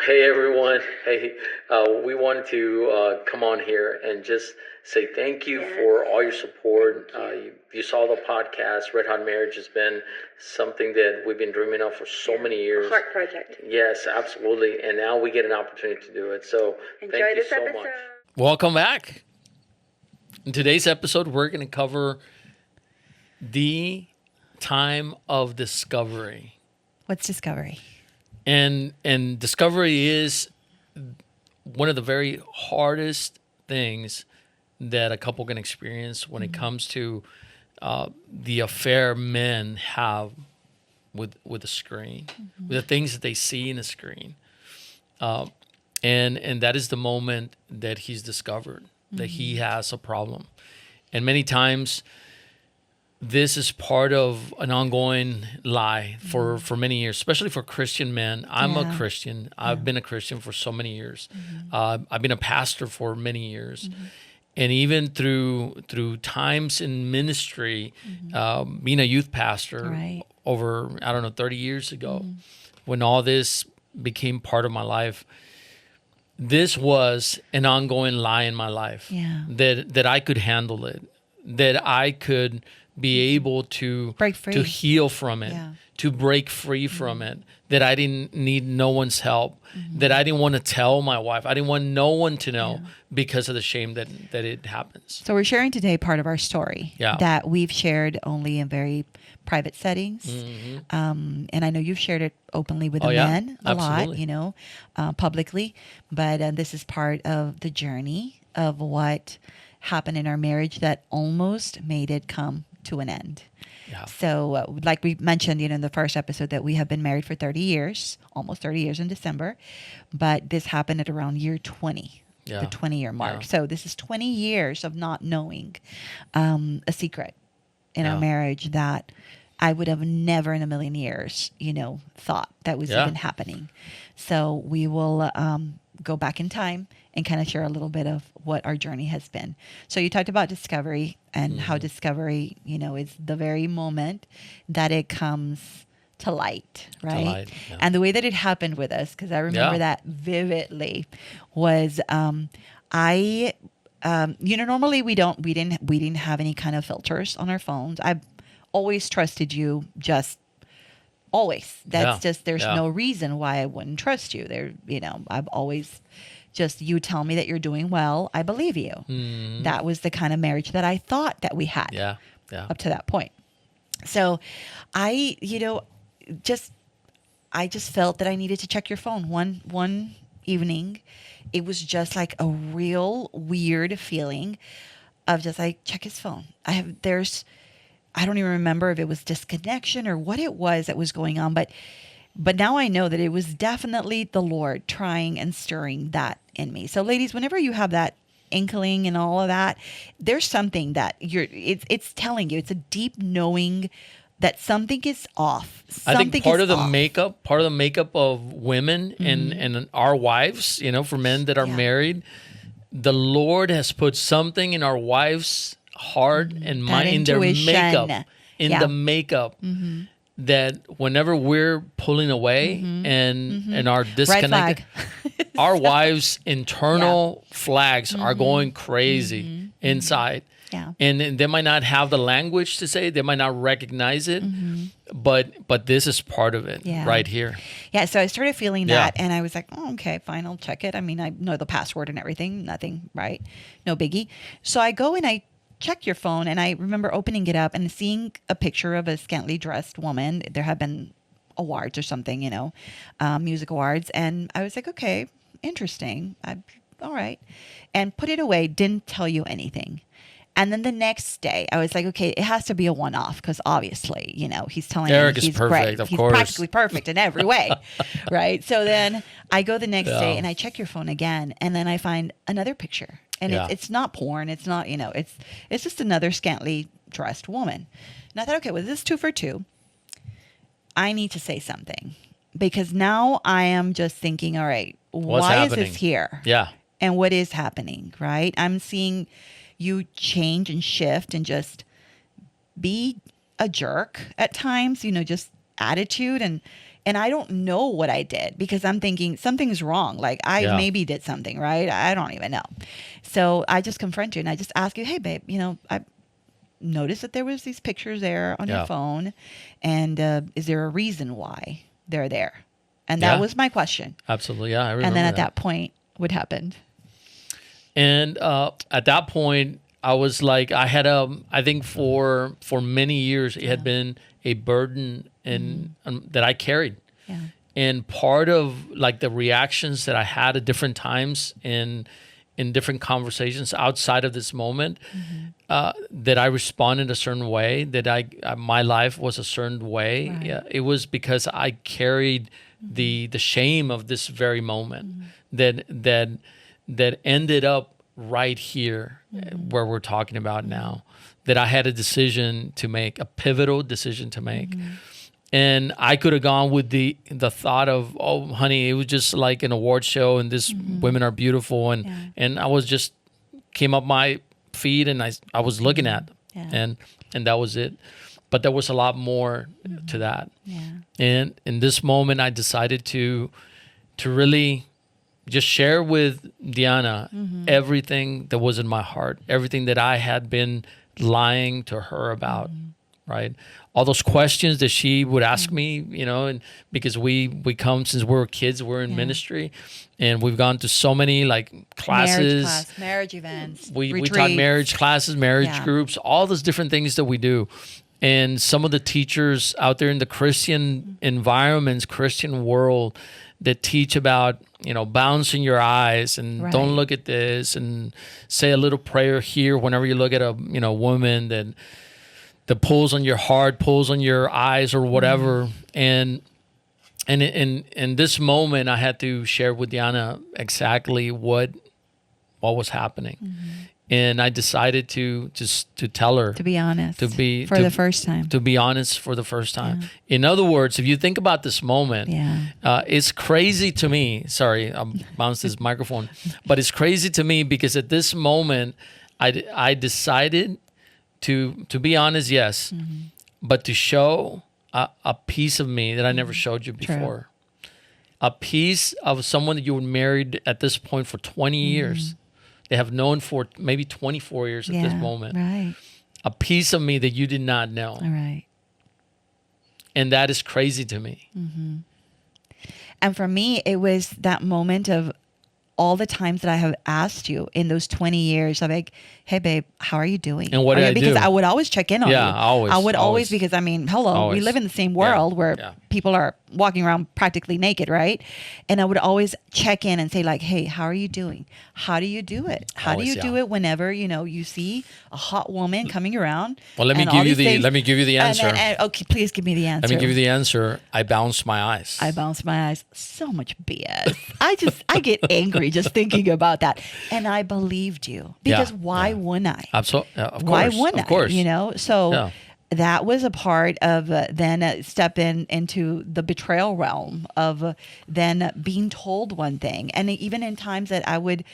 Hey everyone. Hey, we wanted to come on here and just say thank you for all your support. You saw the podcast. Red Hot Marriage has been something that we've been dreaming of for so many years. Heart project. Yes, absolutely. And now we get an opportunity to do it. So Enjoy thank you this so episode. much. Welcome back. In today's episode, we're going to cover the time of discovery. What's discovery? And discovery is one of the very hardest things that a couple can experience when it comes to the affair men have with the screen, with the things that they see in the screen. And that is the moment that he's discovered that he has a problem. And many times this is part of an ongoing lie for many years, especially for Christian men. I'm a Christian. I've been a Christian for so many years. I've been a pastor for many years. And even through times in ministry, being a youth pastor over, 30 years ago, when all this became part of my life, this was an ongoing lie in my life that I could handle it, that I could be able to break free, to heal from it, to break free from it, that I didn't need no one's help, that I didn't want to tell my wife. I didn't want no one to know because of the shame that it happens. So we're sharing today part of our story that we've shared only in very private settings. And I know you've shared it openly with the men a lot, publicly. But this is part of the journey of what happened in our marriage that almost made it come to an end. So like we mentioned, in the first episode, that we have been married for 30 years, almost 30 years in December, but this happened at around year 20, the 20-year mark. So this is 20 years of not knowing a secret in our marriage that I would have never in a million years, thought that was even happening. So we will go back in time and kind of share a little bit of what our journey has been. So you talked about discovery and how discovery, is the very moment that it comes to light, right? And the way that it happened with us, because I remember that vividly, was normally we didn't have any kind of filters on our phones. I've always trusted you, just always. That's just, there's no reason why I wouldn't trust you. I've always just, you tell me that you're doing well, I believe you. That was the kind of marriage that I thought that we had up to that point. So I just felt that I needed to check your phone one evening. It was just like a real weird feeling of just like, check his phone. I don't even remember if it was disconnection or what it was that was going on, but now I know that it was definitely the Lord trying and stirring that in me. So ladies, whenever you have that inkling and all of that, there's something that it's telling you, it's a deep knowing that something is off. I think part of the makeup of women and our wives, for men that are married, the Lord has put something in our wives' heart and mind, in their makeup, the makeup, that whenever we're pulling away and are disconnected, our wives' internal flags are going crazy inside. And they might not have the language to say, they might not recognize it, but this is part of it right here. Yeah, so I started feeling that, and I was like, oh, okay, fine, I'll check it. I mean, I know the password and everything, nothing, right? No biggie. So I go and I check your phone, and I remember opening it up and seeing a picture of a scantily dressed woman. There had been awards or something, music awards. And I was like, okay, interesting. All right. And put it away, didn't tell you anything. And then the next day, I was like, okay, it has to be a one-off because obviously, he's telling Derek me he's is perfect, great. of He's course. practically perfect in every way, right? So then I go the next day and I check your phone again, and then I find another picture. And it's not porn. It's not, it's just another scantily dressed woman. And I thought, okay, well, this is 2 for 2. I need to say something because now I am just thinking, all right, why is this here? Yeah. And what is happening, right? I'm seeing you change and shift and just be a jerk at times, just attitude. And And I don't know what I did because I'm thinking something's wrong. Like I maybe did something, right? I don't even know. So I just confront you and I just ask you, hey, babe, I noticed that there was these pictures there on your phone. And is there a reason why they're there? And that was my question. Absolutely. Yeah. I remember and then at that point, what happened? And at that point, I was like, I had I think for many years, it had been a burden that I carried. Yeah. And part of like the reactions that I had at different times in different conversations outside of this moment, that I responded a certain way, that my life was a certain way. Right. Yeah, it was because I carried the shame of this very moment that ended up right here where we're talking about now, that I had a decision to make, a pivotal decision to make. And I could have gone with the thought of, oh, honey, it was just like an award show and this women are beautiful. And I was just came up my feet and I was looking at them and that was it. But there was a lot more to that. Yeah. And in this moment, I decided to really just share with Diana everything that was in my heart, everything that I had been lying to her about, right? All those questions that she would ask me, and because we come since we were kids, we're in ministry, and we've gone to so many like classes, marriage events, we taught marriage classes, marriage groups, all those different things that we do. And some of the teachers out there in the Christian environments, Christian world, that teach about, bouncing your eyes and don't look at this and say a little prayer here whenever you look at a, woman that pulls on your heart, pulls on your eyes or whatever. And in this moment, I had to share with Diana exactly what was happening. And I decided to tell her. To be honest. For the first time. To be honest for the first time. Yeah. In other words, if you think about this moment, it's crazy to me. Sorry, I bounced this microphone. But it's crazy to me because at this moment, I decided to be honest, yes, but to show a piece of me that I never showed you before. True. A piece of someone that you were married at this point for 20 years. They have known for maybe 24 years at this moment. Right. A piece of me that you did not know. All right. And that is crazy to me. And for me, it was that moment of all the times that I have asked you in those 20 years, I'm like, hey, babe, how are you doing? And what did I do? Because I would always check in on you. Always. I would always, because hello, we live in the same world where people are walking around practically naked, right? And I would always check in and say like, hey, how are you doing? How do you do it? How do you do it whenever, you see a hot woman coming around? Well, let me give you the answer. Okay, please give me the answer. Let me give you the answer. I bounced my eyes. So much BS. I get angry just thinking about that. And I believed you because why wouldn't I? Absolutely. Of course. Why wouldn't of course. I? So that was a part of then stepping into the betrayal realm of then being told one thing. And even in times that I would,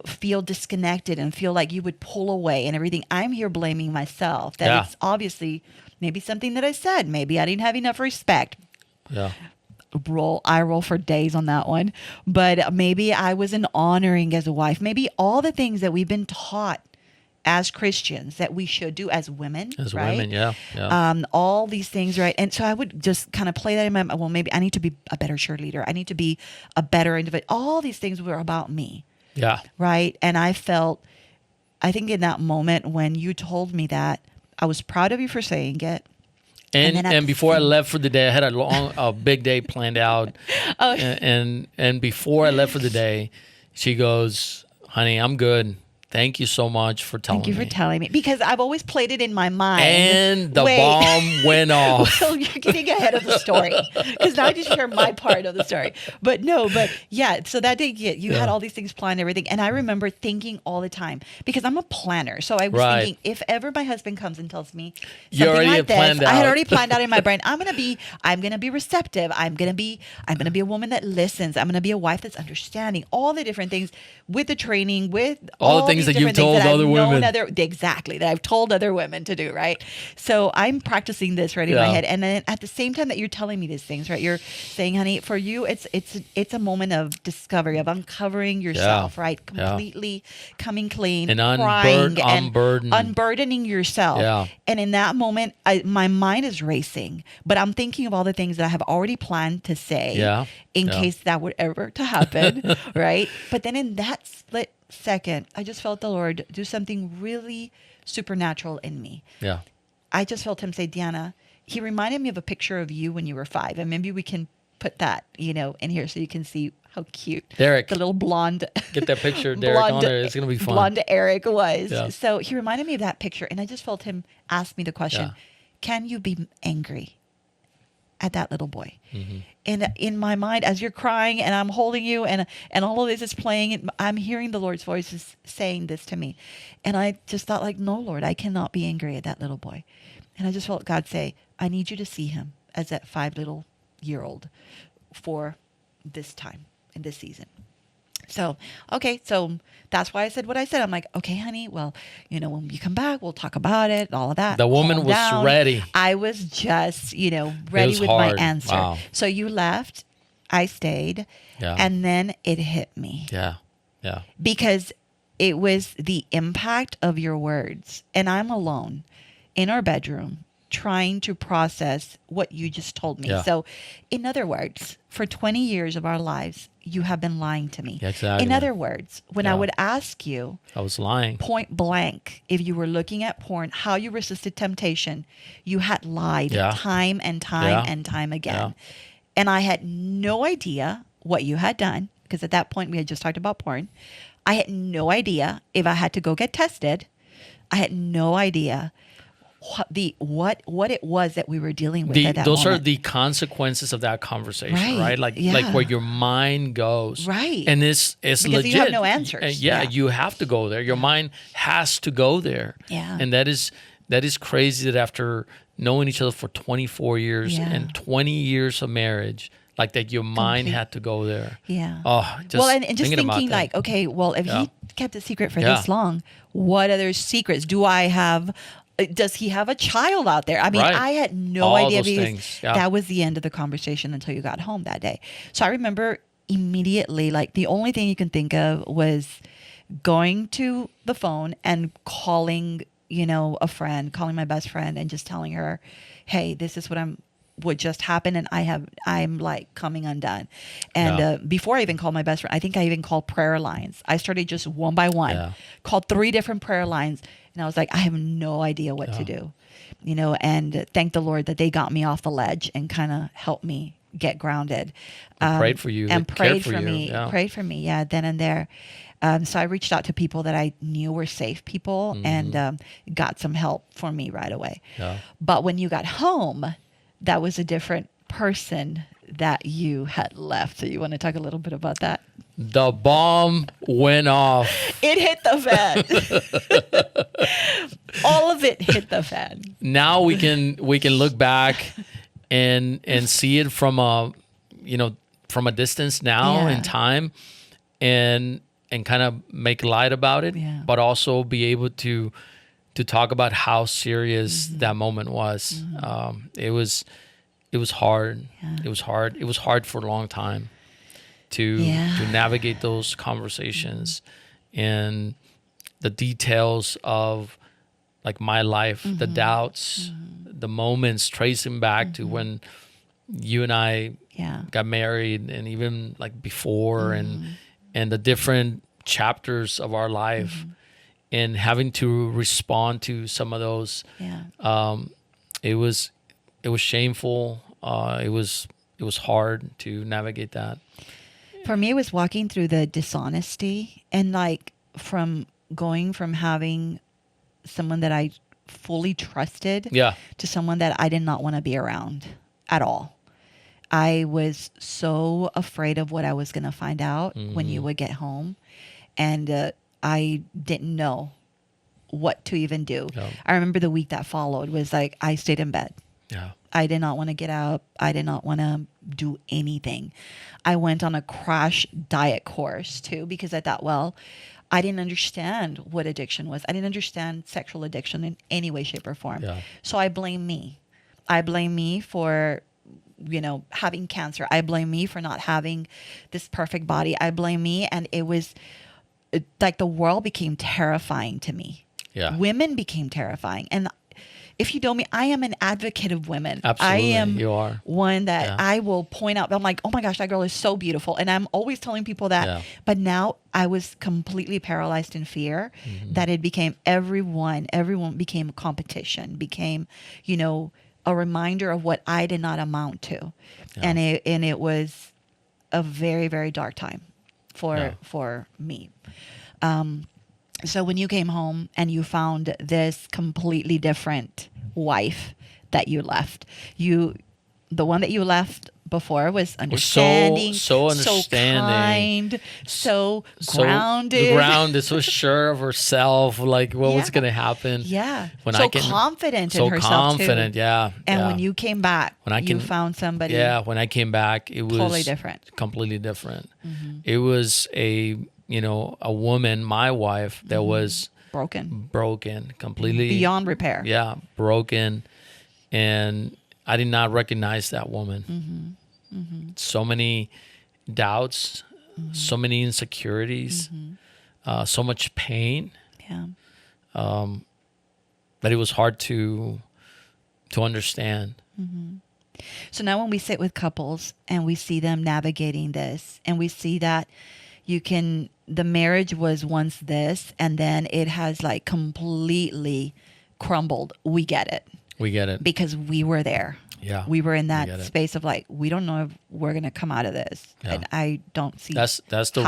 feel disconnected and feel like you would pull away and everything, I'm here blaming myself. That it's obviously maybe something that I said. Maybe I didn't have enough respect. Yeah. I roll for days on that one. But maybe I wasn't honoring as a wife. Maybe all the things that we've been taught as Christians that we should do as women. As right? women, yeah. All these things, right? And so I would just kind of play that in my mind. Well, maybe I need to be a better cheerleader. I need to be a better individual. All these things were about me. Yeah. Right? And I think in that moment when you told me that, I was proud of you for saying it. And before I left for the day, I had a big day planned out. Oh. And before I left for the day, she goes, honey, I'm good. Thank you so much for telling me. Thank you for telling me. Because I've always played it in my mind. And the bomb went off. Well, you're getting ahead of the story. Because now I just share my part of the story. But so that day you had all these things planned and everything. And I remember thinking all the time, because I'm a planner. So I was thinking, if ever my husband comes and tells me something like this, I had already planned out in my brain, I'm gonna be receptive. I'm gonna be a woman that listens. I'm gonna be a wife that's understanding. All the different things with the training, with all the things things that you've told other women. Exactly, that I've told other women to do, right? So I'm practicing this right in my head. And then at the same time that you're telling me these things, right? You're saying, honey, for you, it's a moment of discovery, of uncovering yourself, right? Completely coming clean, and crying, and unburdening yourself. Yeah. And in that moment, my mind is racing, but I'm thinking of all the things that I have already planned to say in case that would ever to happen, right? But then in that split second, I just felt the Lord do something really supernatural in me. Yeah. I just felt him say, Deanna, he reminded me of a picture of you when you were 5. And maybe we can put that, in here so you can see how cute Derek, the little blonde. Get that picture of Derek on there. It's going to be fun. Blonde Eric was. Yeah. So he reminded me of that picture. And I just felt him ask me the question, can you be angry at that little boy? Mm-hmm. And in my mind, as you're crying and I'm holding you and all of this is playing, I'm hearing the Lord's voice saying this to me. And I just thought like, no, Lord, I cannot be angry at that little boy. And I just felt God say, I need you to see him as that 5-year-old for this time in this season. So, okay. So that's why I said what I said. I'm like, okay, honey, well, when you come back, we'll talk about it, all of that. The woman was ready. I was just, ready with my answer. Wow. So you left, I stayed, and then it hit me. Yeah. Yeah. Because it was the impact of your words. And I'm alone in our bedroom trying to process what you just told me. Yeah. So in other words, for 20 years of our lives, you have been lying to me. Exactly. In other words, when I would ask you, I was lying. Point blank, if you were looking at porn, how you resisted temptation, you had lied time and time and time again. Yeah. And I had no idea what you had done, because at that point we had just talked about porn. I had no idea if I had to go get tested. I had no idea what it was that we were dealing with at that those moment. are the consequences of that conversation, right? Like where your mind goes, right? And it's because legit. You have no answers. You have to go there. Your mind has to go there. Yeah, and that is crazy that after knowing each other for 24 years and 20 years of marriage, like that your mind had to go there. Yeah. Oh, and just thinking like, okay, well, if he kept it secret for this long, what other secrets do I have? Does he have a child out there? I mean, I had no idea because that was the end of the conversation until you got home that day. So I remember immediately, like the only thing you can think of was going to the phone and calling, a friend, calling my best friend and just telling her, hey, this is what just happened, and I'm like coming undone. And before I even called my best friend, I think I even called prayer lines. I started just one by one, called 3 different prayer lines, and I was like, I have no idea what to do, and thank the Lord that they got me off the ledge and kind of helped me get grounded. Prayed for you and prayed for me. Prayed for me, then and there. So I reached out to people that I knew were safe people, and got some help for me right away. Yeah. But when you got home, that was a different person that you had left. So you want to talk a little bit about that? The bomb went off. It hit the fan. All of it hit the fan. Now we can look back and see it from a distance now in time, and kind of make light about it, but also be able to talk about how serious that moment was. It was hard. Yeah. It was hard. It was hard for a long time to navigate those conversations and the details of like my life, the doubts, the moments tracing back to when you and I got married, and even like before, and the different chapters of our life, and having to respond to some of those. It was shameful. It was hard to navigate that. For me, it was walking through the dishonesty, and like going from having someone that I fully trusted to someone that I did not want to be around at all. I was so afraid of what I was going to find out when you would get home, and I didn't know what to even do. I remember the week that followed was like I stayed in bed. I did not want to get out. I did not want to do anything. I went on a crash diet course too, because I thought, well, I didn't understand what addiction was. I didn't understand sexual addiction in any way, shape, or form. Yeah. So I blame me. I blame me for, having cancer. I blame me for not having this perfect body. I blame me. And it was like the world became terrifying to me. Yeah. Women became terrifying. And if you know me, I am an advocate of women. Absolutely, I am you are. one that I will point out. I'm like, oh my gosh, that girl is so beautiful. And I'm always telling people that. Yeah. But now I was completely paralyzed in fear that it became everyone became a competition, became, a reminder of what I did not amount to. Yeah. And it was a very, very dark time for me. So when you came home and you found this completely different wife that you left, the one that you left before was understanding, so understanding, so kind, so grounded, so sure of herself, like what was going to happen. Yeah. When confident in herself confident, too. Yeah. And when you came back, you found somebody. Yeah. When I came back, it was totally different. Completely different. Mm-hmm. It was a woman, my wife, that was broken, completely beyond repair. Yeah. Broken. And I did not recognize that woman. Mm-hmm. Mm-hmm. So many doubts, so many insecurities, so much pain. Yeah. That it was hard to understand. Mm-hmm. So now when we sit with couples and we see them navigating this, and we see that the marriage was once this, and then it has like completely crumbled. We get it. Because we were there. Yeah. We were in that space of like, we don't know if we're going to come out of this. Yeah. And I don't see that's the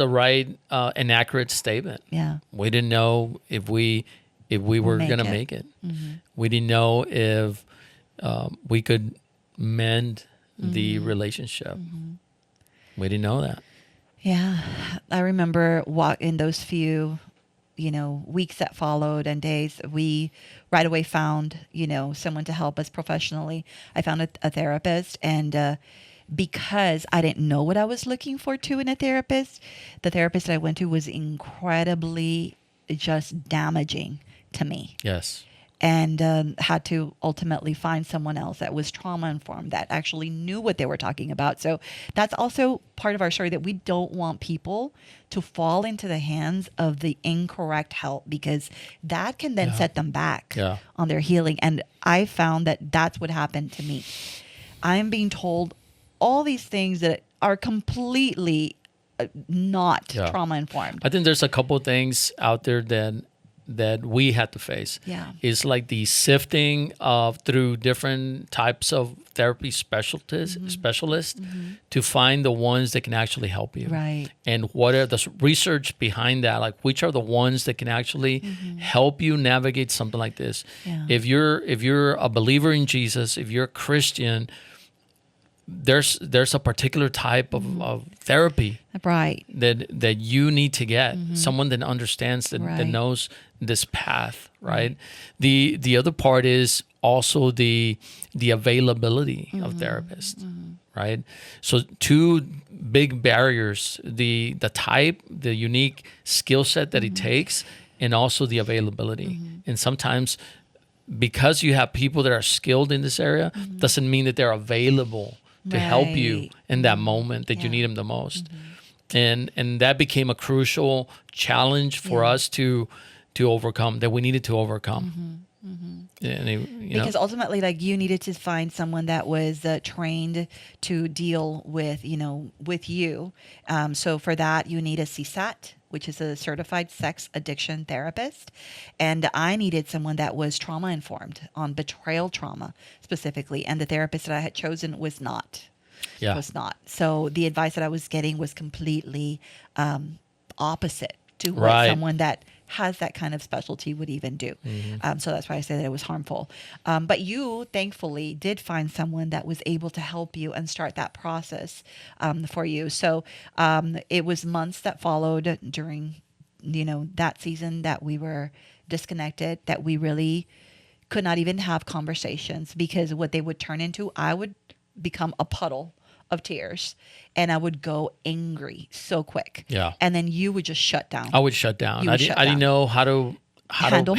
right and accurate statement. Yeah. We didn't know if we were going to make it. Mm-hmm. We didn't know if we could mend the relationship. Mm-hmm. We didn't know that. Yeah. I remember in those few weeks that followed and days, we right away found, someone to help us professionally. I found a therapist, and because I didn't know what I was looking for in a therapist, the therapist that I went to was incredibly just damaging to me. Yes. And had to ultimately find someone else that was trauma-informed, that actually knew what they were talking about. So that's also part of our story, that we don't want people to fall into the hands of the incorrect help, because that can then set them back on their healing. And I found that that's what happened to me. I'm being told all these things that are completely not trauma-informed. I think there's a couple of things out there that we had to face. Yeah. It's like the sifting through different types of therapy specialists to find the ones that can actually help you. Right. And what are the research behind that? Like, which are the ones that can actually help you navigate something like this? Yeah. If you're a believer in Jesus, if you're a Christian, there's a particular type of therapy that you need to get. Someone that understands, that knows this path, right? The other part is also the availability of therapists, right? So two big barriers: the type, the unique skill set that it takes, and also the availability. And sometimes, because you have people that are skilled in this area, doesn't mean that they're available to help you in that moment that you need them the most. And that became a crucial challenge for us to overcome, that we needed to overcome. And because ultimately, like, you needed to find someone that was trained to deal with, with you. So for that, you need a CSAT, which is a certified sex addiction therapist. And I needed someone that was trauma informed on betrayal trauma specifically. And the therapist that I had chosen was not. Yeah. Was not. So the advice that I was getting was completely opposite to what someone that has that kind of specialty would even do. So that's why I say that it was harmful. But you, thankfully, did find someone that was able to help you and start that process for you. So it was months that followed during, that season that we were disconnected, that we really could not even have conversations, because what they would turn into, I would become a puddle of tears, and I would go angry so quick. Yeah. And then you would just shut down. I would shut down. I didn't know how to handle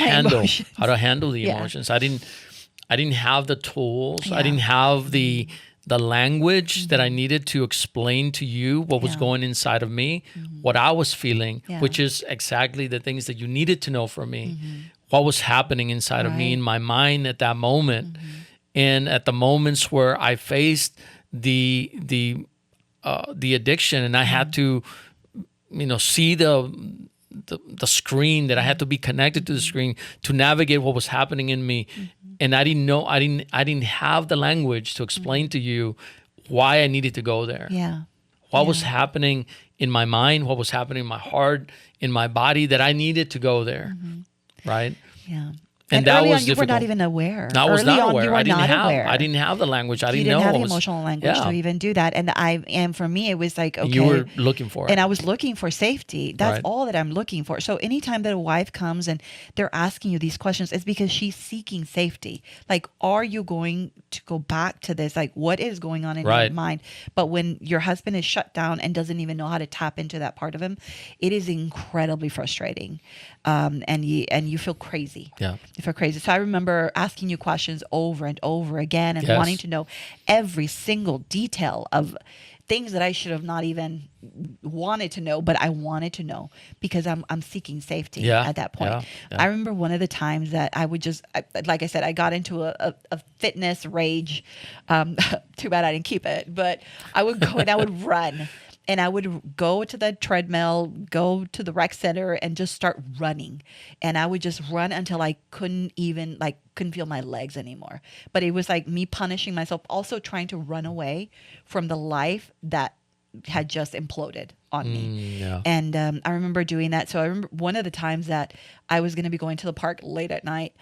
the emotions. I didn't have the tools. Yeah. I didn't have the language that I needed to explain to you what was going inside of me, what I was feeling, which is exactly the things that you needed to know from me, what was happening inside of me in my mind at that moment. And at the moments where I faced the addiction, and I had to, see the screen, that I had to be connected to the screen to navigate what was happening in me. And I didn't know, I didn't have the language to explain to you why I needed to go there. Yeah. What was happening in my mind, what was happening in my heart, in my body, that I needed to go there. Right? Yeah. And that was you difficult. were not even aware. No, I was not aware. I didn't have the language. I didn't know. You didn't have the emotional language to even do that. And for me, it was like, okay. You were looking for it. And I was looking for safety. That's all that I'm looking for. So anytime that a wife comes and they're asking you these questions, it's because she's seeking safety. Like, are you going to go back to this? Like, what is going on in your mind? But when your husband is shut down and doesn't even know how to tap into that part of him, it is incredibly frustrating. And you feel crazy. Yeah. You feel crazy. So I remember asking you questions over and over again and wanting to know every single detail of things that I should have not even wanted to know, but I wanted to know because I'm seeking safety at that point. I remember one of the times that I would like I said, I got into a fitness rage. Too bad I didn't keep it, but I would go and I would run. And I would go to the treadmill, go to the rec center, and just start running. And I would just run until I couldn't feel my legs anymore. But it was like me punishing myself, also trying to run away from the life that had just imploded on me. And I remember doing that. So I remember one of the times that I was going to be going to the park late at night,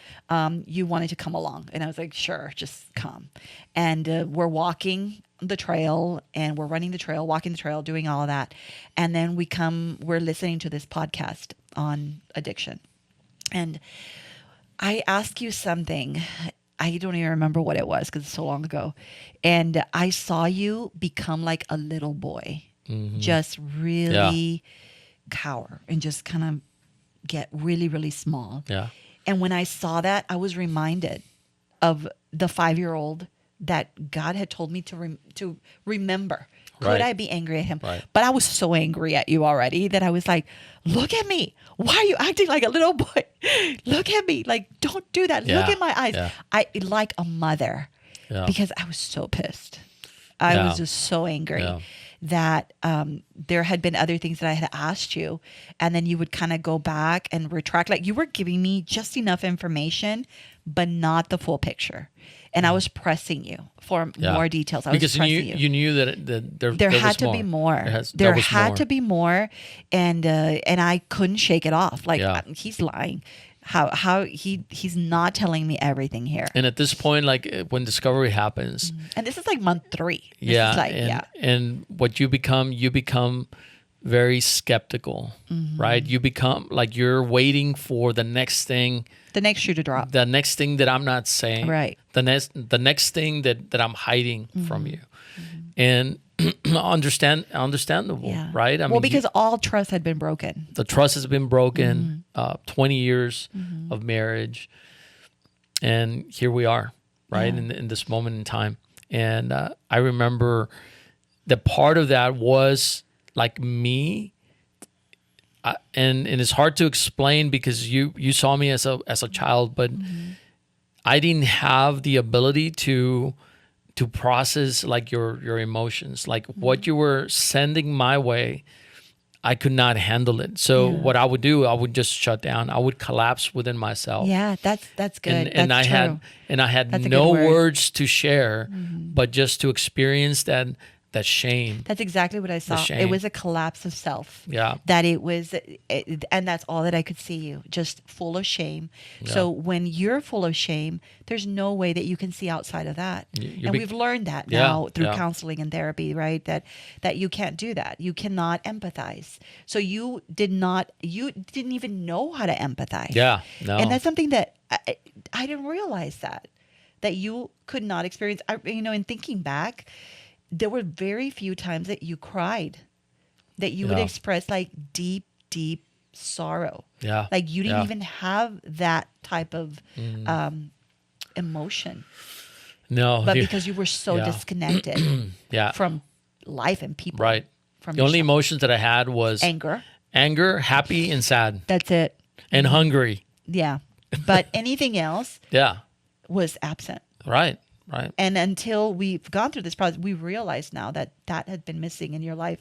you wanted to come along. And I was like, sure, just come. And we're walking the trail and we're running the trail, walking the trail, doing all of that. And then we're listening to this podcast on addiction. And I asked you something. I don't even remember what it was because it's so long ago. And I saw you become like a little boy, just really cower and just kind of get really, really small. Yeah. And when I saw that, I was reminded of the 5-year-old that God had told me to remember. Could I be angry at him? But I was so angry at you already that I was like, look at me. Why are you acting like a little boy? Look at me. Like, don't do that. Look at my eyes. I like a mother because I was so pissed. I was just so angry that there had been other things that I had asked you. And then you would kind of go back and retract. Like, you were giving me just enough information, but not the full picture. And I was pressing you for more details. Because you knew that there had to be more. There had to be more, and I couldn't shake it off. Like, he's lying. How he's not telling me everything here. And at this point, like when discovery happens, and this is like month 3. And what you become very skeptical, right? You become like you're waiting for the next thing. The next shoe to drop. The next thing that I'm not saying. Right. The next thing that I'm hiding from you. And understandable, right? I mean, because all trust had been broken. The trust has been broken. 20 years of marriage. And here we are, right? In this moment in time. And I remember that part of that was like me. And it's hard to explain because you saw me as a child, but I didn't have the ability to process like your emotions, like what you were sending my way. I could not handle it. So what I would do, I would just shut down. I would collapse within myself. Yeah, that's good. And that's I had that's no words to share, but just to experience that shame. That's exactly what I saw. It was a collapse of self. Yeah. That it was, and that's all that I could see you, just full of shame. Yeah. So when you're full of shame, there's no way that you can see outside of that. And we've learned that now through counseling and therapy, right? That you can't do that. You cannot empathize. So you didn't even know how to empathize. Yeah. No. And that's something that I didn't realize that you could not experience. In thinking back, there were very few times that you cried, that you would express like deep, deep sorrow. Yeah. Like you didn't even have that type of emotion. No. But because you were so disconnected from life and people. Right. From the only emotions that I had was anger, happy, and sad. That's it. And hungry. Yeah. But anything else was absent. Right. And until we've gone through this process, we realize now that that had been missing in your life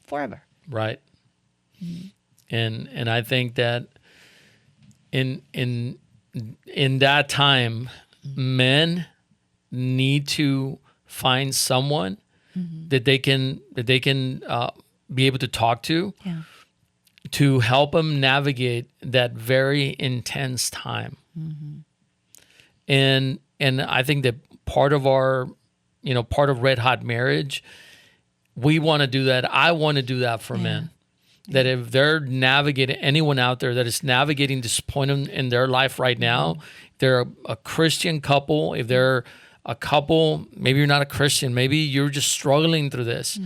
forever. Right. And I think that in that time, men need to find someone that they can be able to talk to to help them navigate that very intense time. And I think that part of our, part of Red Hot Marriage, we want to do that. I want to do that for men. That if they're navigating, anyone out there that is navigating this point in their life right now, they're a Christian couple, if they're a couple, maybe you're not a Christian, maybe you're just struggling through this.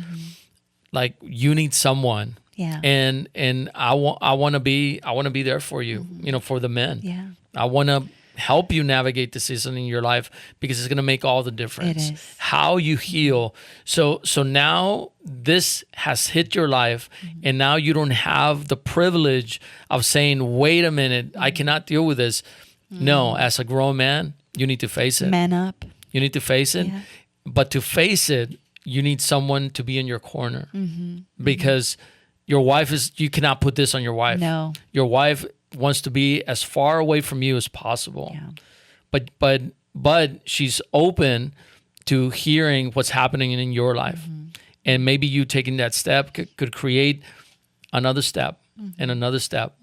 Like you need someone. Yeah. And I want to be there for you, for the men. Yeah. I want to help you navigate the season in your life because it's going to make all the difference. It is. How you heal. So now this has hit your life and now you don't have the privilege of saying, wait a minute, I cannot deal with this. No, as a grown man, you need to face it. Man up. You need to face it. Yeah. But to face it, you need someone to be in your corner because your wife you cannot put this on your wife. No. Your wife wants to be as far away from you as possible. Yeah. But she's open to hearing what's happening in your life. And maybe you taking that step could create another step and another step.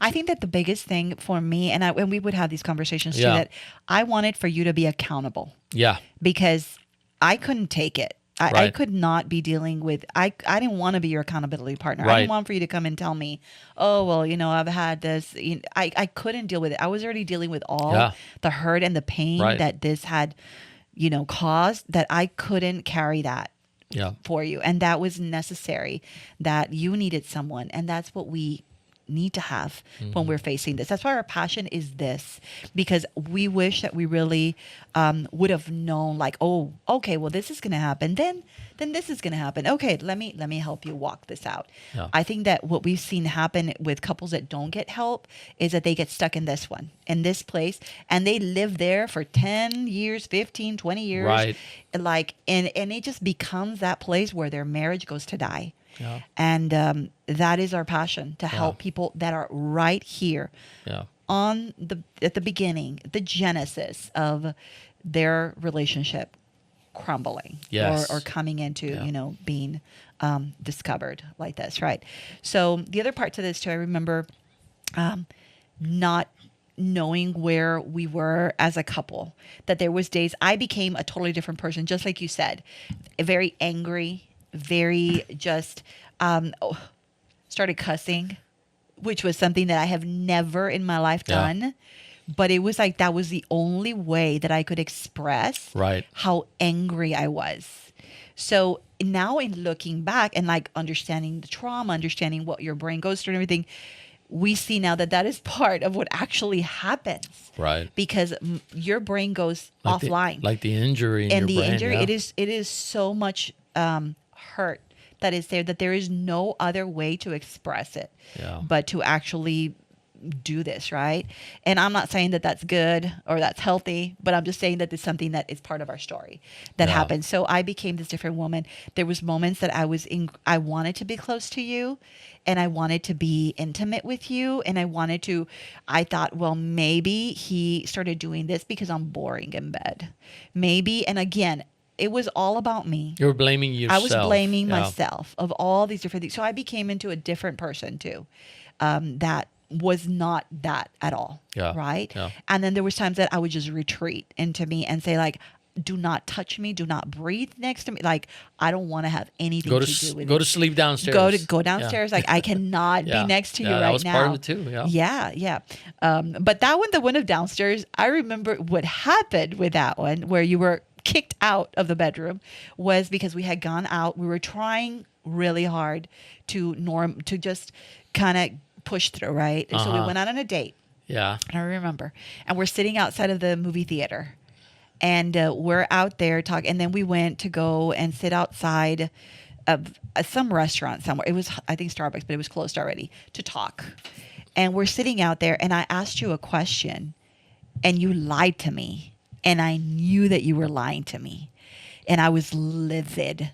I think that the biggest thing for me, and we would have these conversations too, that I wanted for you to be accountable. Yeah. Because I couldn't take it. I could not be dealing with, I didn't want to be your accountability partner. I didn't want for you to come and tell me, oh, well, I've had this. I couldn't deal with it. I was already dealing with all the hurt and the pain that this had, caused, that I couldn't carry that for you. And that was necessary, that you needed someone. And that's what we need to have when we're facing this. That's why our passion is this, because we wish that we really would have known, like, oh, okay, well, this is going to happen. Then this is going to happen. Okay, let me help you walk this out. I think that what we've seen happen with couples that don't get help is that they get stuck in this place, and they live there for 10 years, 15, 20 years. Right. Like, and it just becomes that place where their marriage goes to die. Yeah. And that is our passion, to help people that are right here at the beginning, the genesis of their relationship crumbling or coming into, being discovered like this. Right. So the other part to this too, I remember not knowing where we were as a couple, that there was days I became a totally different person, just like you said, very angry, very just started cussing, which was something that I have never in my life done. But it was like that was the only way that I could express how angry I was. So now in looking back and like understanding the trauma, understanding what your brain goes through and everything, we see now that is part of what actually happens. Right. Because your brain goes like offline. Like the injury in your brain. And the injury, it is so much hurt that is there, that there is no other way to express it but to actually do this, right? And I'm not saying that that's good or that's healthy, but I'm just saying that it's something that is part of our story that happened. So I became this different woman. There was moments that I wanted to be close to you, and I wanted to be intimate with you, and I thought, well, maybe he started doing this because I'm boring in bed. Maybe, and again, it was all about me. You were blaming yourself. I was blaming myself of all these different things. So I became into a different person too, that was not that at all. Yeah. Right. Yeah. And then there was times that I would just retreat into me and say, like, do not touch me. Do not breathe next to me. Like, I don't want to have anything to do with it. Go to sleep downstairs. Go downstairs. Like, I cannot be next to you right now. That was part of it too. Yeah. Yeah. But that one, the one of downstairs, I remember what happened with that one, where you were kicked out of the bedroom was because we had gone out. We were trying really hard to just kind of push through, right? And so we went out on a date. Yeah. I remember. And we're sitting outside of the movie theater. And we're out there talking. And then we went to go and sit outside of some restaurant somewhere. It was, I think, Starbucks, but it was closed already, to talk. And we're sitting out there, and I asked you a question, and you lied to me. And I knew that you were lying to me. And I was livid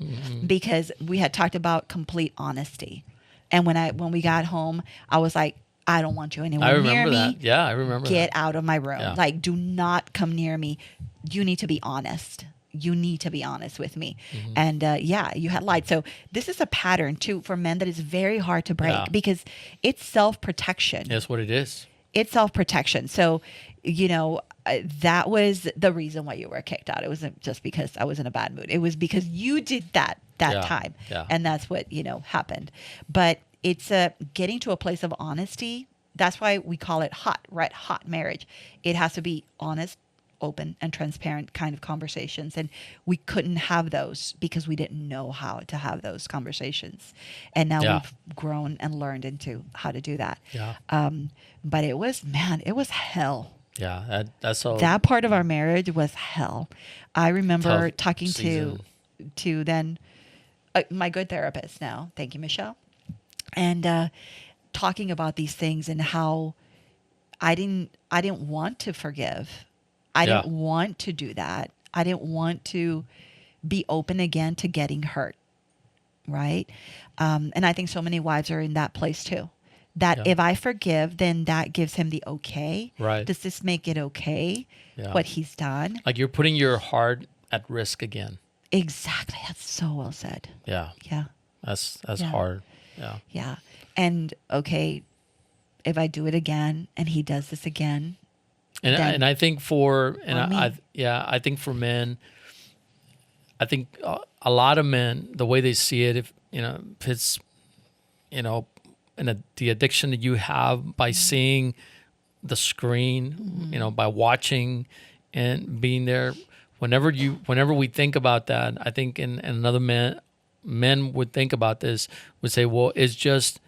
because we had talked about complete honesty. And when we got home, I was like, I don't want you anywhere near me. I remember that. Yeah, I remember Get that. out of my room. Yeah. Like, do not come near me. You need to be honest. You need to be honest with me. And you had lied. So this is a pattern too for men that is very hard to break because it's self-protection. That's what it is. It's self-protection. So, that was the reason why you were kicked out. It wasn't just because I was in a bad mood. It was because you did that time. Yeah. And that's what, happened. But it's getting to a place of honesty. That's why we call it hot marriage. It has to be honest, open, and transparent kind of conversations. And we couldn't have those because we didn't know how to have those conversations. And now we've grown and learned into how to do that. Yeah. But it was hell. Yeah, that part of our marriage was hell. I remember talking season. to then my good therapist now. Thank you, Michelle. And talking about these things and how I didn't want to forgive. I didn't want to do that. I didn't want to be open again to getting hurt. Right. And I think so many wives are in that place too. That if I forgive, then that gives him the okay. Right. Does this make it okay, what he's done? Like you're putting your heart at risk again. Exactly. That's so well said. Yeah. Yeah. That's hard. Yeah. Yeah. And okay, if I do it again and he does this again. And I think I think for men, I think a lot of men, the way they see it, if it's, and the addiction that you have by seeing the screen, by watching and being there. Whenever we think about that, I think and another men would think about this, would say, well, it's just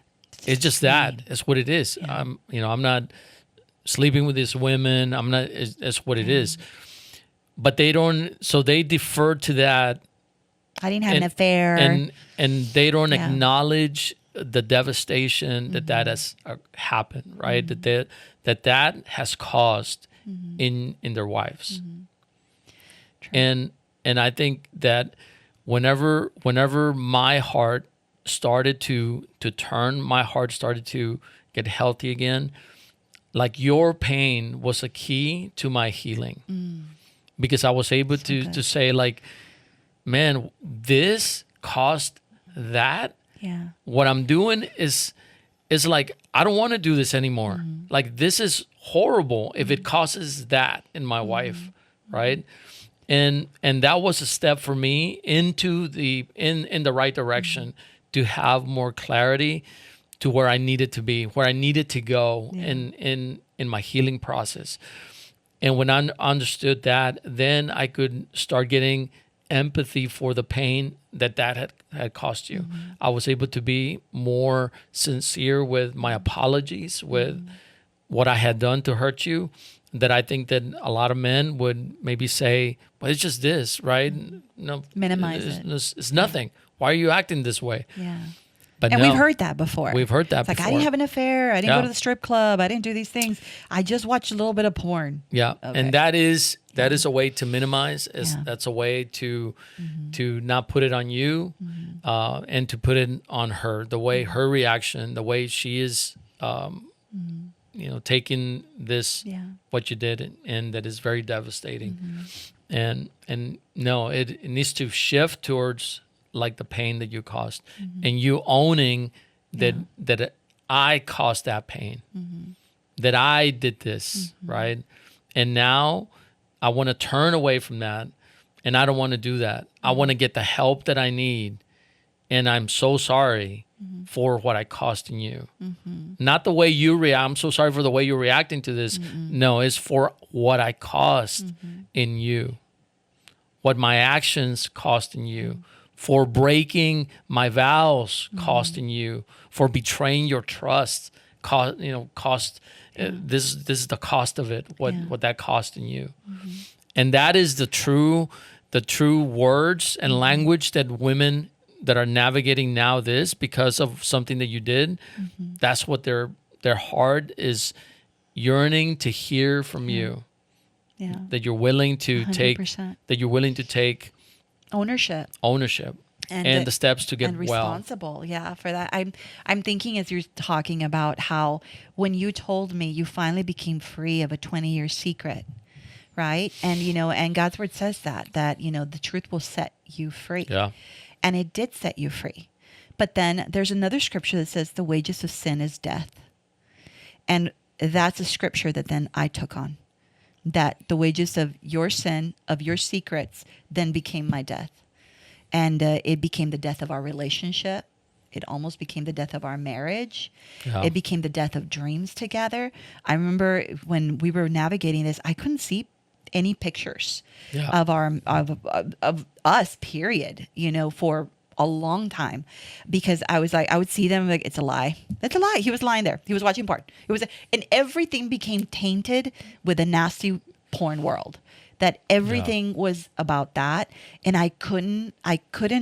that. It's what it is. Yeah. I'm not sleeping with these women. I'm not. It's what it is. But they don't. So they defer to that. I didn't have an affair, and they don't acknowledge the devastation that has happened, right? That has caused in their wives. And I think that whenever my heart started to turn, my heart started to get healthy again, like your pain was a key to my healing. Because I was able to say, like, man, this caused that. Yeah. What I'm doing is like, I don't want to do this anymore. Like, this is horrible if it causes that in my wife, right? And that was a step for me into in the right direction to have more clarity to where I needed to be, where I needed to go in my healing process. And when I understood that, then I could start getting empathy for the pain that had cost you. I was able to be more sincere with my apologies, with what I had done to hurt you, that I think that a lot of men would maybe say, well, it's just this, right? No, minimize it. It's nothing. Why are you acting this way? Yeah. But we've heard that before. We've heard that before. Like, I didn't have an affair. I didn't go to the strip club. I didn't do these things. I just watched a little bit of porn. Yeah. Okay. And that is a way to minimize. That's a way to not put it on you and to put it on her. The way her reaction, the way she is, taking this, what you did, and that is very devastating. And no, it needs to shift towards like the pain that you caused, and you owning that I caused that pain, that I did this, right? And now I want to turn away from that, and I don't want to do that. I want to get the help that I need, and I'm so sorry for what I caused in you. Not the way you react. I'm so sorry for the way you're reacting to this. No, it's for what I caused in you. what my actions costing you, for breaking my vows costing you, for betraying your trust, cost. This is the cost of it. What that costing you, and that is the true words and language that women that are navigating now this because of something that you did. That's what their heart is yearning to hear from you. Yeah. That you're willing to 100%. take ownership and the steps to get and responsible. Yeah, for that. I'm thinking as you're talking about how when you told me you finally became free of a 20-year secret, right? And and God's word says that the truth will set you free. Yeah. And it did set you free. But then there's another scripture that says the wages of sin is death. And that's a scripture that then I took on. That the wages of your sin, of your secrets, then became my death. And it became the death of our relationship. It almost became the death of our marriage. Yeah. It became the death of dreams together. I remember when we were navigating this, I couldn't see any pictures of us, period, for a long time, because I would see them like, it's a lie. That's a lie. He was lying there. He was watching porn. And everything became tainted with a nasty porn world. That everything was about that, and I couldn't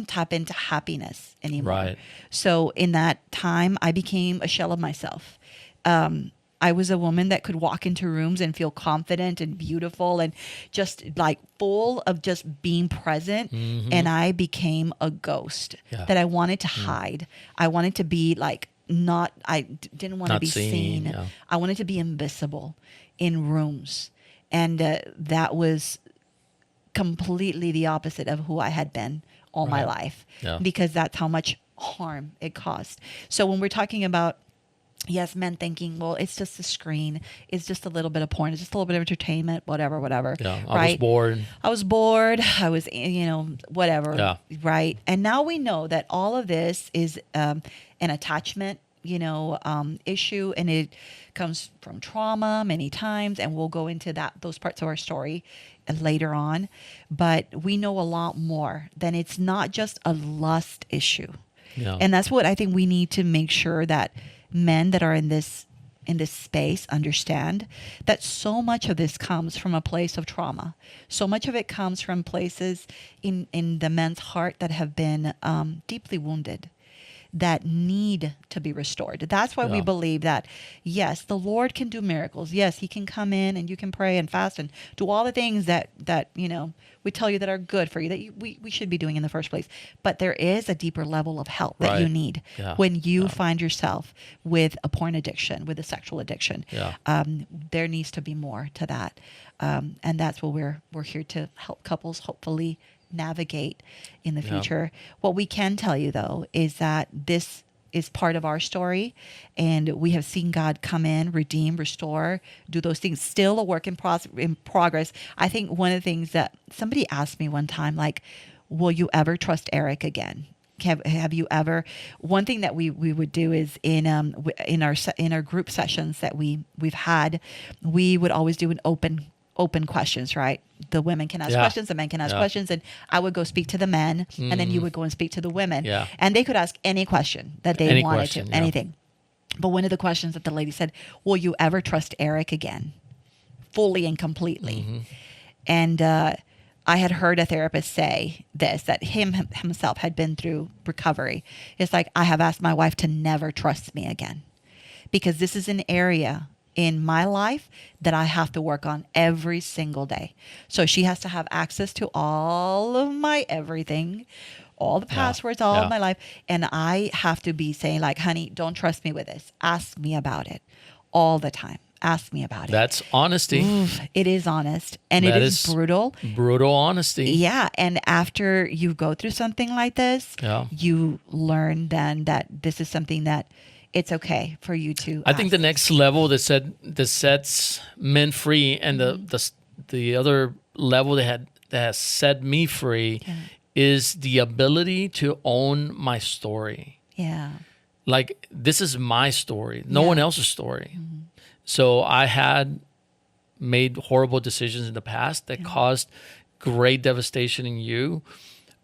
tap into happiness anymore. Right. So in that time, I became a shell of myself. I was a woman that could walk into rooms and feel confident and beautiful and just like full of just being present. And I became a ghost that I wanted to hide. I wanted to be like I didn't want to be seen. Yeah. I wanted to be invisible in rooms. And that was completely the opposite of who I had been all my life, because that's how much harm it caused. So when we're talking about, yes, men thinking, well, it's just a screen, it's just a little bit of porn, it's just a little bit of entertainment, whatever. Yeah, right? I was bored. I was, whatever. Yeah. Right. And now we know that all of this is an attachment, issue, and it comes from trauma many times, and we'll go into those parts of our story later on. But we know a lot more than it's not just a lust issue. Yeah. And that's what I think we need to make sure that men that are in this space understand, that so much of this comes from a place of trauma. So much of it comes from places in the men's heart that have been deeply wounded, that need to be restored. That's why we believe that, yes, the Lord can do miracles. Yes, he can come in and you can pray and fast and do all the things that we tell you that are good for you, that we should be doing in the first place. But there is a deeper level of help that you need when you find yourself with a porn addiction, with a sexual addiction. There needs to be more to that. And that's what we're here to help couples hopefully navigate in the future. What we can tell you though is that this is part of our story, and we have seen God come in, redeem, restore, do those things. Still a work in progress. I think one of the things that somebody asked me one time, like, will you ever trust Eric again? Have you ever? One thing that we would do is in our group sessions that we've had, we would always do an open questions, right? The women can ask questions, the men can ask questions, and I would go speak to the men, and then you would go and speak to the women, and they could ask any question that they wanted to, anything. But one of the questions that the lady said, will you ever trust Eric again, fully and completely? And I had heard a therapist say this, that himself had been through recovery. It's like, I have asked my wife to never trust me again, because this is an area in my life that I have to work on every single day. So she has to have access to all of my everything, all the passwords, all of my life. And I have to be saying like, honey, don't trust me with this. Ask me about it all the time. Ask me about it. That's honesty. Oof, it is honest. And it is brutal. Brutal honesty. Yeah. And after you go through something like this, you learn then that this is something that it's okay for you to I think the next level that sets men free, and the other level that has set me free is the ability to own my story. Yeah. Like, this is my story, no one else's story. So I had made horrible decisions in the past that caused great devastation in you.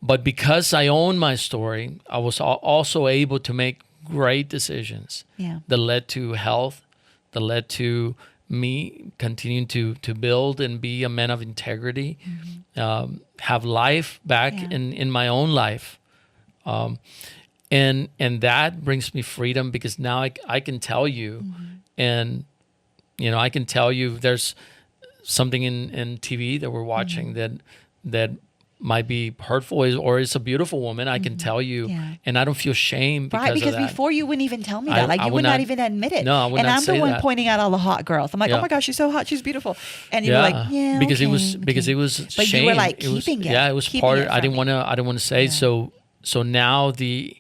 But because I own my story, I was also able to make great decisions that led to health, that led to me continuing to build and be a man of integrity, have life back in my own life. And that brings me freedom, because now I can tell you, and, I can tell you there's something in TV that we're watching that might be hurtful, or is a beautiful woman. I can tell you, and I don't feel shame because of that. Before you wouldn't even tell me that. Like, you would not even admit it. No, I would and not I'm say the one that. pointing out all the hot girls. I'm like, oh my gosh, she's so hot, she's beautiful. And you were like, because okay, it was but shame. you were like keeping it. Yeah, it was part. I didn't want to say. So now the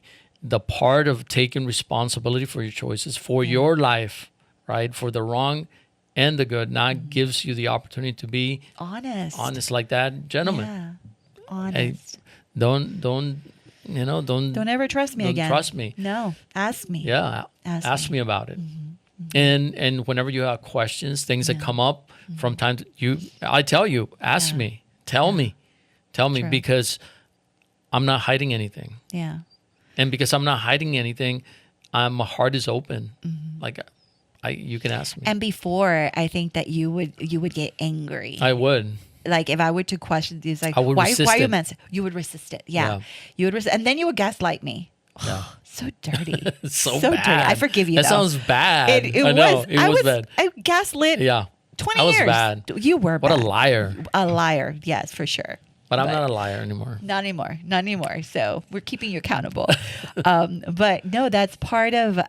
part of taking responsibility for your choices, for your life, right, for the wrong and the good, now gives you the opportunity to be honest like that gentleman. Yeah. Honest. Hey, don't ever trust me again. Trust me. No, ask me. Yeah, ask me about it. And whenever you have questions, things that come up from time to I tell you, ask me, tell me, True. because I'm not hiding anything. Yeah. And because I'm not hiding anything, my heart is open. Like, you can ask me. And before, I think that you would get angry. I would. Like, if I were to question these, like, I would why resist are you it. meant? You would resist it. Yeah. You would resist, and then you would gaslight me. Yeah. So dirty. so dirty. bad. I forgive you. That though. sounds bad. It I know. It was bad. I gaslit. Yeah. 20 I was years. bad. You were What bad. a liar. A liar. Yes, for sure. But I'm not a liar anymore. Not anymore. So we're keeping you accountable. But no, that's part of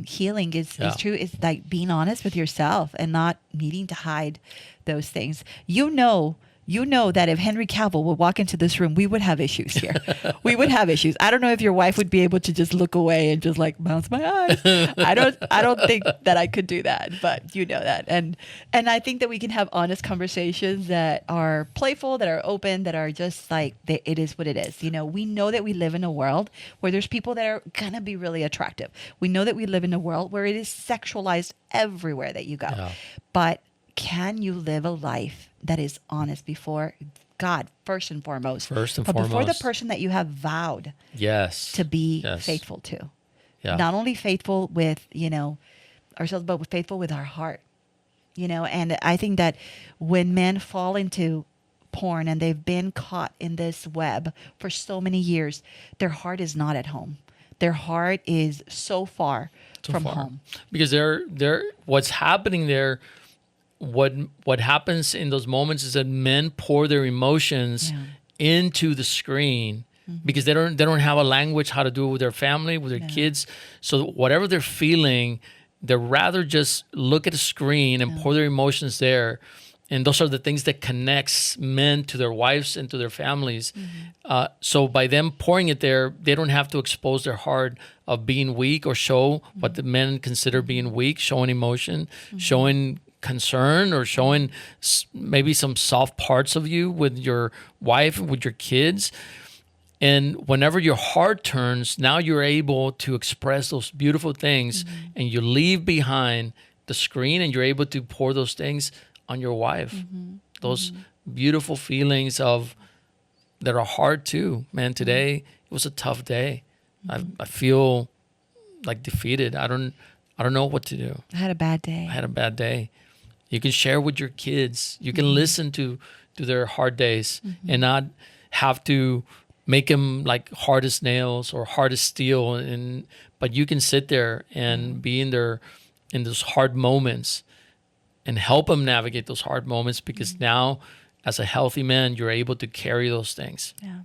healing is true. It's like being honest with yourself and not needing to hide those things. You know that if Henry Cavill would walk into this room, we would have issues here. We would have issues. I don't know if your wife would be able to just look away and just like bounce my eyes. I don't think that I could do that, but you know that. And I think that we can have honest conversations that are playful, that are open, that are just like, it is what it is. We know that we live in a world where there's people that are going to be really attractive. We know that we live in a world where it is sexualized everywhere that you go. Yeah. But can you live a life that is honest before God, first and foremost? Before the person that you have vowed to be faithful to. Yeah. Not only faithful with, ourselves, but faithful with our heart. And I think that when men fall into porn and they've been caught in this web for so many years, their heart is not at home. Their heart is so far from home. Because they're what's happening there. What happens in those moments is that men pour their emotions into the screen because they don't have a language how to do it with their family, with their kids. So whatever they're feeling, they'd rather just look at a screen and pour their emotions there. And those are the things that connects men to their wives and to their families. So by them pouring it there, they don't have to expose their heart of being weak or show what the men consider being weak, showing emotion, showing concern, or showing maybe some soft parts of you with your wife, with your kids. And whenever your heart turns, now you're able to express those beautiful things, and you leave behind the screen, and you're able to pour those things on your wife. Those beautiful feelings that are hard too. Man, today it was a tough day. I feel like defeated. I don't know what to do. I had a bad day. You can share with your kids. You can listen to their hard days and not have to make them like hard as nails or hard as steel. But you can sit there and be in those hard moments and help them navigate those hard moments, because now as a healthy man, you're able to carry those things. Yeah.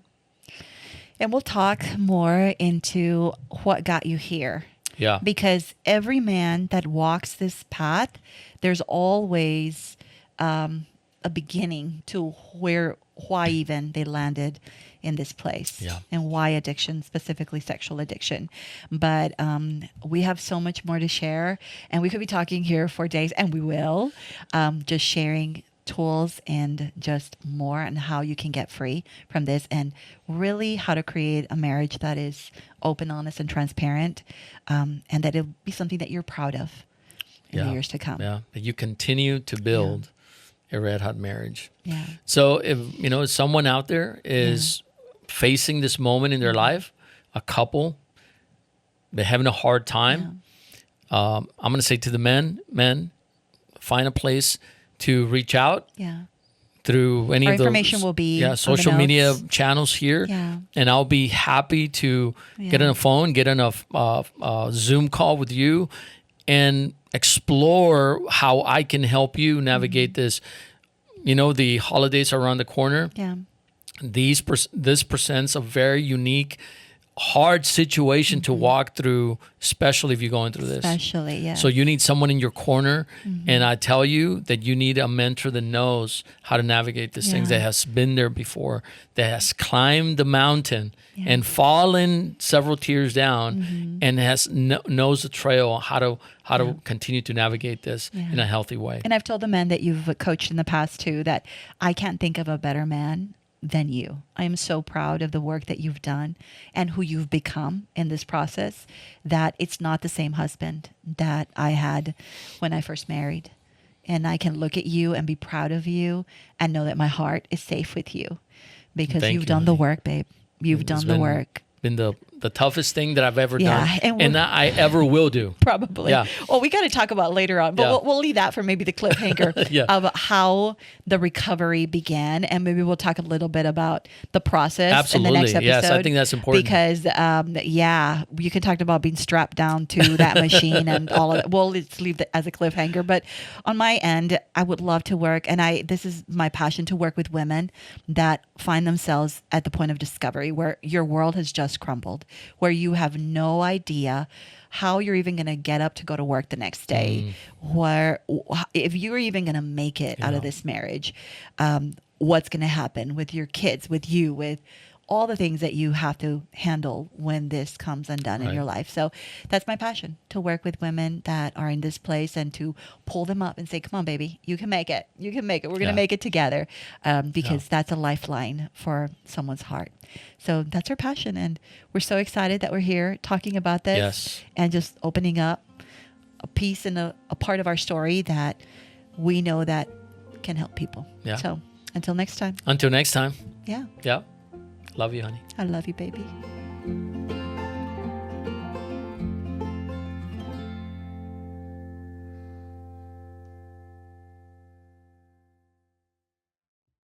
And we'll talk more into what got you here. Yeah. Because every man that walks this path, there's always a beginning to why even they landed in this place. Yeah. And why addiction, specifically sexual addiction. But we have so much more to share, and we could be talking here for days, and we will, just sharing tools and just more on how you can get free from this, and really how to create a marriage that is open, honest, and transparent, and that it'll be something that you're proud of in the years to come. Yeah, that you continue to build. a red hot marriage. Yeah. So if someone out there is facing this moment in their life, a couple, they're having a hard time. I'm going to say to the men, find a place to reach out. Yeah. Through any Our of those information will be social media channels here. Yeah. And I'll be happy to get on a phone, get on a Zoom call with you and explore how I can help you navigate this. The holidays are around the corner. Yeah. This presents a very unique, hard situation to walk through, especially if you're going through this. Especially, yeah. So you need someone in your corner, and I tell you that you need a mentor that knows how to navigate these things, that has been there before, that has climbed the mountain and fallen several tiers down, and knows the trail, how to continue to navigate this in a healthy way. And I've told the men that you've coached in the past too that I can't think of a better man than you. I am so proud of the work that you've done and who you've become in this process, that it's not the same husband that I had when I first married. And I can look at you and be proud of you and know that my heart is safe with you because you've done the work, babe. You've done the work. Been the toughest thing that I've ever done, and that I ever will do. Probably. Yeah. Well, we got to talk about later on, but we'll leave that for maybe the cliffhanger of how the recovery began, and maybe we'll talk a little bit about the process in the next episode. Yes, I think that's important because you can talk about being strapped down to that machine and all of that. Well, let's leave that as a cliffhanger. But on my end, I would love to work, and this is my passion, to work with women that find themselves at the point of discovery where your world has just crumbled, where you have no idea how you're even going to get up to go to work the next day, where if you're even going to make it out of this marriage, what's going to happen with your kids, with you, with all the things that you have to handle when this comes undone in your life. So that's my passion, to work with women that are in this place and to pull them up and say, come on, baby, you can make it. You can make it. We're going to make it together, because that's a lifeline for someone's heart. So that's our passion. And we're so excited that we're here talking about this and just opening up a piece and a part of our story that we know that can help people. Yeah. So until next time. Until next time. Yeah. Yeah. Love you, honey. I love you, baby.